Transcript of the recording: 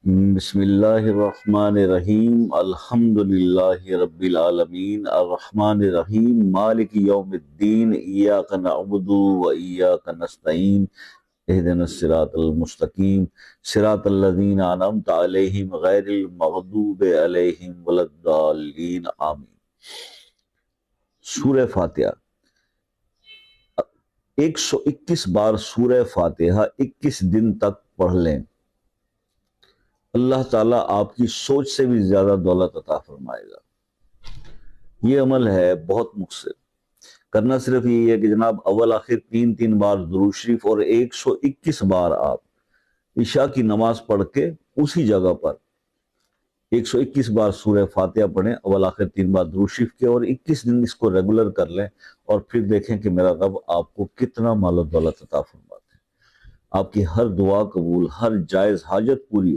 بسم اللہ الرحمن الرحیم الحمد للہ رب العالمین الرحمن الرحیم مالک یوم الدین ایاک نعبد و ایاک نستعین اہدنا الصراط المستقیم صراط الذین انعمت علیہم غیر المغضوب علیہم ولا الضالین آمین۔ سورہ فاتحہ 121 بار سورہ فاتحہ 21 دن تک پڑھ لیں، اللہ تعالیٰ آپ کی سوچ سے بھی زیادہ دولت عطا فرمائے گا۔ یہ عمل ہے بہت مختصر، کرنا صرف یہ ہے کہ جناب اول آخر 3 بار درود شریف اور 121 بار آپ عشاء کی نماز پڑھ کے اسی جگہ پر 121 بار سورہ فاتحہ پڑھیں، اول آخر 3 بار درود شریف کے، اور 21 دن اس کو ریگولر کر لیں، اور پھر دیکھیں کہ میرا رب آپ کو کتنا مال و دولت عطا فرماتے ہیں۔ آپ کی ہر دعا قبول، ہر جائز حاجت پوری